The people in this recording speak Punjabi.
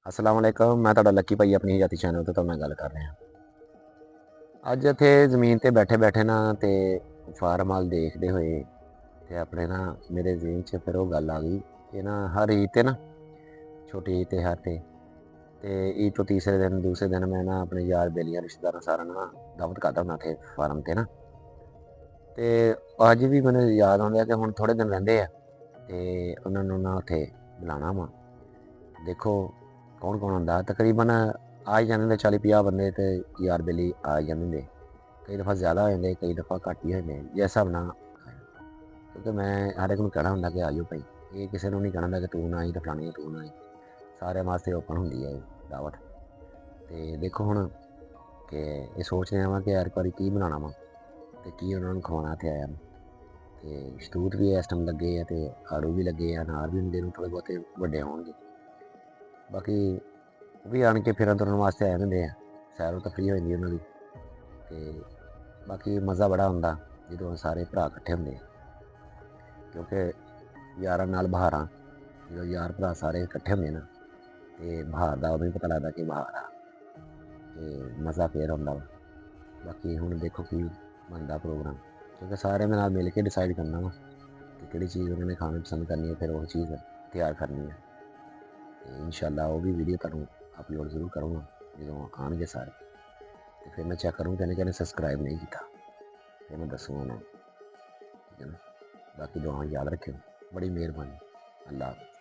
अस्सलाम वालेकुम। मैं ਤੁਹਾਡਾ ਲੱਕੀ ਭਾਈ ਆਪਣੀ ਜਾਤੀ ਚੈਨਲ ਤੋਂ ਤੁਹਾਡੇ ਨਾਲ ਗੱਲ ਕਰ ਰਿਹਾ। ਅੱਜ ਇੱਥੇ ਜ਼ਮੀਨ ਤੇ ਬੈਠੇ ਨਾ ਤੇ ਫਾਰਮ ਹਾਲ ਦੇਖਦੇ ਹੋਏ ਤੇ ਆਪਣੇ ਨਾ ਮੇਰੇ ਜ਼ਿਹਨ 'ਚ ਫਿਰ ਉਹ ਗੱਲ ਆ ਗਈ ਕਿ ਨਾ ਹਰ ਈਦ ਤੇ ਨਾ ਛੋਟੀ ਈਦ ਤਿਉਹਾਰ ਤੇ ਈਦ ਤੋਂ ਤੀਸਰੇ ਦਿਨ ਦੂਸਰੇ ਦਿਨ ਮੈਂ ਨਾ ਆਪਣੇ ਯਾਰ ਬੇਲੀਆਂ ਰਿਸ਼ਤੇਦਾਰਾਂ ਸਾਰਿਆਂ ਨੂੰ ਨਾ ਦਾਵਤ ਕਰਦਾ ਹੁੰਦਾ ਇੱਥੇ ਫਾਰਮ ਤੇ ਨਾ। ਤੇ ਅੱਜ ਵੀ ਮੈਨੂੰ ਯਾਦ ਆਉਂਦਾ ਕਿ ਹੁਣ ਥੋੜੇ ਦਿਨ ਰਹਿੰਦੇ ਆ ਤੇ ਉਹਨਾਂ ਨੂੰ ਨਾ ਉੱਥੇ ਬੁਲਾਉਣਾ ਵਾ। ਦੇਖੋ ਕੌਣ ਕੌਣ ਹੁੰਦਾ, ਤਕਰੀਬਨ ਆ ਹੀ ਜਾਂਦੇ ਹੁੰਦੇ 40-50 ਬੰਦੇ ਤੇ ਯਾਰ ਬੇਲੀ ਆ ਹੀ ਜਾਂਦੇ ਹੁੰਦੇ। ਕਈ ਦਫਾ ਜ਼ਿਆਦਾ ਹੋ ਜਾਂਦੇ, ਕਈ ਦਫਾ ਘੱਟ ਹੀ ਹੋ ਜਾਂਦੇ ਜਿਸ ਹਿਸਾਬ ਨਾਲ, ਕਿਉਂਕਿ ਮੈਂ ਹਰ ਇੱਕ ਨੂੰ ਕਹਿਣਾ ਹੁੰਦਾ ਕਿ ਆ ਜਾਓ ਭਾਈ। ਇਹ ਕਿਸੇ ਨੂੰ ਨਹੀਂ ਕਹਿਣਾ ਹੁੰਦਾ ਕਿ ਤੂੰ ਨਾ ਆਈ ਤੇ ਫਲਾਣੀ ਤੂੰ ਨਾ ਆਈ। ਸਾਰਿਆਂ ਵਾਸਤੇ ਓਪਨ ਹੁੰਦੀ ਹੈ ਇਹ ਦਾਵਤ। ਤੇ ਦੇਖੋ ਹੁਣ ਕਿ ਇਹ ਸੋਚ ਰਿਹਾ ਵਾਂ ਕਿ ਯਾਰ ਇੱਕ ਵਾਰੀ ਕੀ ਬਣਾਉਣਾ ਵਾ ਤੇ ਕੀ ਉਹਨਾਂ ਨੂੰ ਖਵਾਉਣਾ ਇੱਥੇ ਆਇਆ ਨੂੰ। ਤੇ ਸ਼ਤੂਤ ਵੀ ਇਸ ਟਾਈਮ ਲੱਗੇ ਆ ਤੇ ਆੜੂ ਵੀ ਲੱਗੇ ਆ, ਅਨਾਰ ਵੀ ਹੁੰਦੇ ਨੂੰ ਥੋੜ੍ਹੇ ਬਹੁਤੇ ਵੱਡੇ ਹੋਣਗੇ। ਬਾਕੀ ਉਹ ਵੀ ਆਣ ਕੇ ਫਿਰਨ ਤੁਰਨ ਵਾਸਤੇ ਆਏ ਹੁੰਦੇ ਆ, ਸੈਰ ਤਫਰੀਹ ਹੋ ਜਾਂਦੀ ਉਹਨਾਂ ਦੀ। ਤੇ ਬਾਕੀ ਮਜ਼ਾ ਬੜਾ ਹੁੰਦਾ ਜਦੋਂ ਸਾਰੇ ਭਰਾ ਇਕੱਠੇ ਹੁੰਦੇ ਆ, ਕਿਉਂਕਿ ਯਾਰਾਂ ਨਾਲ ਬਹਾਰਾਂ, ਜਦੋਂ ਯਾਰ ਭਰਾ ਸਾਰੇ ਇਕੱਠੇ ਹੁੰਦੇ ਨਾ ਤੇ ਬਹਾਰ ਦਾ ਉਦੋਂ ਹੀ ਪਤਾ ਲੱਗਦਾ ਕਿ ਬਹਾਰ ਆ ਤੇ ਮਜ਼ਾ ਫੇਰ ਆਉਂਦਾ ਵਾ। ਬਾਕੀ ਹੁਣ ਦੇਖੋ ਕੀ ਬਣਦਾ ਪ੍ਰੋਗਰਾਮ, ਕਿਉਂਕਿ ਸਾਰਿਆਂ ਦੇ ਨਾਲ ਮਿਲ ਕੇ ਡਿਸਾਈਡ ਕਰਨਾ ਵਾ ਕਿ ਕਿਹੜੀ ਚੀਜ਼ ਉਹਨਾਂ ਨੇ ਖਾਣੀ ਪਸੰਦ ਕਰਨੀ ਹੈ, ਫਿਰ ਉਹ ਚੀਜ਼ ਤਿਆਰ ਕਰਨੀ ਹੈ। ਤੇ ਇਨਸ਼ਾਅੱਲਾ ਉਹ ਵੀ ਵੀਡੀਓ ਤੁਹਾਨੂੰ ਅਪਲੋਡ ਜ਼ਰੂਰ ਕਰੂੰਗਾ ਜਦੋਂ ਆਉਣਗੇ ਸਾਰੇ। ਤੇ ਫਿਰ ਮੈਂ ਚੈੱਕ ਕਰੂੰ ਕਿਹਨੇ ਸਬਸਕ੍ਰਾਈਬ ਨਹੀਂ ਕੀਤਾ, ਫਿਰ ਮੈਂ ਦੱਸੂਗਾ ਉਹਨਾਂ ਨੂੰ, ਠੀਕ ਹੈ ਨਾ। ਬਾਕੀ ਦੁਆਵਾਂ ਯਾਦ ਰੱਖਿਓ। ਬੜੀ ਮਿਹਰਬਾਨੀ। ਅੱਲਾ ਹਾਫਿਜ਼।